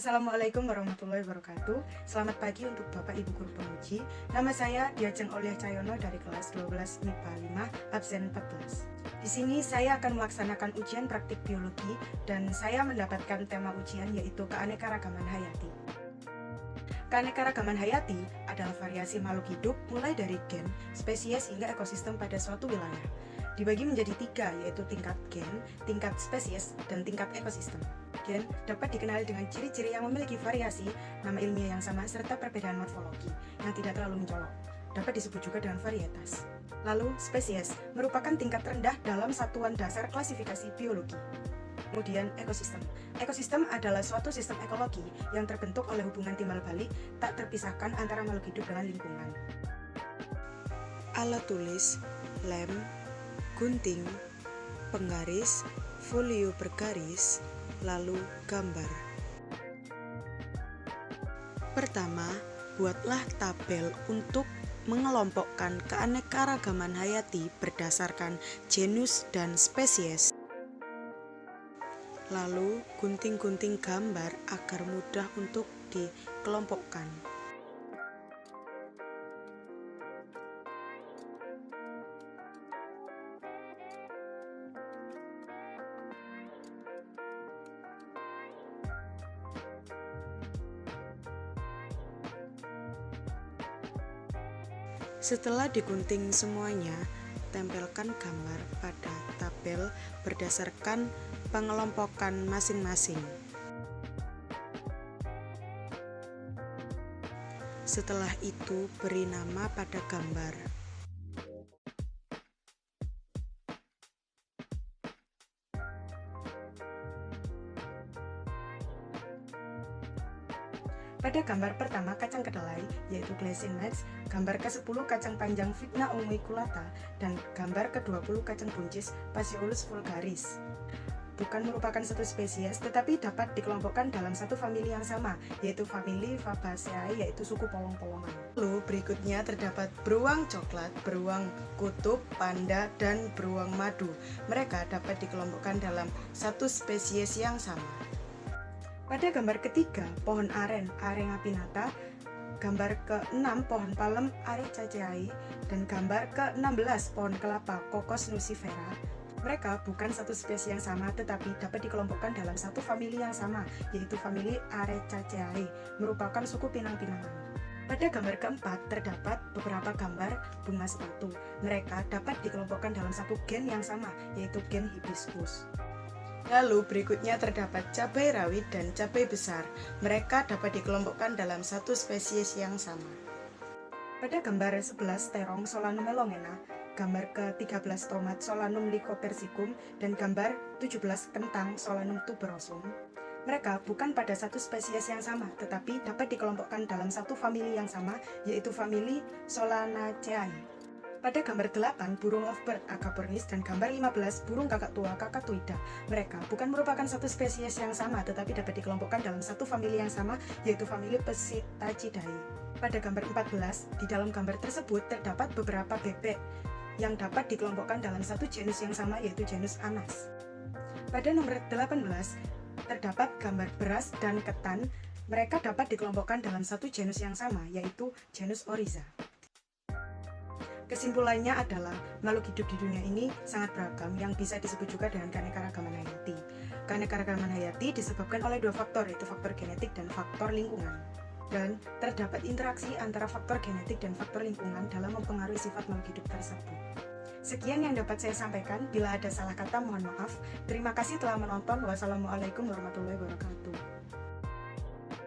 Assalamualaikum warahmatullahi wabarakatuh. Selamat pagi untuk Bapak Ibu Guru Penguji. Nama saya Diajeng Aulia Cahyono dari kelas 12 MIPA 5 absen 14. Di sini saya akan melaksanakan ujian praktik biologi dan saya mendapatkan tema ujian yaitu keanekaragaman hayati. Keanekaragaman hayati adalah variasi makhluk hidup mulai dari gen, spesies hingga ekosistem pada suatu wilayah. Dibagi menjadi 3, yaitu tingkat gen, tingkat spesies, dan tingkat ekosistem. Gen dapat dikenali dengan ciri-ciri yang memiliki variasi, nama ilmiah yang sama, serta perbedaan morfologi yang tidak terlalu mencolok. Dapat disebut juga dengan varietas. Lalu, spesies merupakan tingkat rendah dalam satuan dasar klasifikasi biologi. Kemudian, ekosistem. Ekosistem adalah suatu sistem ekologi yang terbentuk oleh hubungan timbal balik tak terpisahkan antara makhluk hidup dengan lingkungan. Alat tulis, lem, gunting, penggaris, folio bergaris, lalu gambar. Pertama, buatlah tabel untuk mengelompokkan keanekaragaman hayati berdasarkan genus dan spesies. Lalu, gunting-gunting gambar agar mudah untuk dikelompokkan. Setelah digunting semuanya, tempelkan gambar pada tabel berdasarkan pengelompokan masing-masing. Setelah itu, beri nama pada gambar. Pada gambar pertama kacang kedelai, yaitu Glycine max, gambar ke-10 kacang panjang Vigna unguiculata, dan gambar ke-20 kacang buncis Phaseolus vulgaris. Bukan merupakan satu spesies, tetapi dapat dikelompokkan dalam satu famili yang sama, yaitu famili Fabaceae, yaitu suku polong-polongan. Lalu berikutnya terdapat beruang coklat, beruang kutub, panda, dan beruang madu. Mereka dapat dikelompokkan dalam satu spesies yang sama. Pada gambar ketiga, pohon aren, Arenga pinnata, gambar ke-6, pohon palem, Arecaceae, dan gambar ke-16, pohon kelapa, Cocos nucifera. Mereka bukan satu spesies yang sama, tetapi dapat dikelompokkan dalam satu famili yang sama, yaitu famili Arecaceae, merupakan suku pinang-pinangan. Pada gambar keempat, terdapat beberapa gambar bunga sepatu. Mereka dapat dikelompokkan dalam satu gen yang sama, yaitu gen hibiscus. Lalu berikutnya terdapat cabai rawit dan cabai besar. Mereka dapat dikelompokkan dalam satu spesies yang sama. Pada gambar 11 terong Solanum melongena, gambar ke-13 tomat Solanum lycopersicum, dan gambar 17 kentang Solanum tuberosum. Mereka bukan pada satu spesies yang sama, tetapi dapat dikelompokkan dalam satu famili yang sama, yaitu famili Solanaceae. Pada gambar 8, burung lovebird Agapornis, dan gambar 15, burung kakak tua Cacatoida. Mereka bukan merupakan satu spesies yang sama, tetapi dapat dikelompokkan dalam satu famili yang sama, yaitu famili Psittacidae. Pada gambar 14, di dalam gambar tersebut terdapat beberapa bebek yang dapat dikelompokkan dalam satu genus yang sama, yaitu genus Anas. Pada nomor 18, terdapat gambar beras dan ketan. Mereka dapat dikelompokkan dalam satu genus yang sama, yaitu genus Oryza. Kesimpulannya adalah makhluk hidup di dunia ini sangat beragam yang bisa disebut juga dengan keanekaragaman hayati. Keanekaragaman hayati disebabkan oleh 2 faktor, yaitu faktor genetik dan faktor lingkungan. Dan terdapat interaksi antara faktor genetik dan faktor lingkungan dalam mempengaruhi sifat makhluk hidup tersebut. Sekian yang dapat saya sampaikan. Bila ada salah kata, mohon maaf. Terima kasih telah menonton. Wassalamualaikum warahmatullahi wabarakatuh.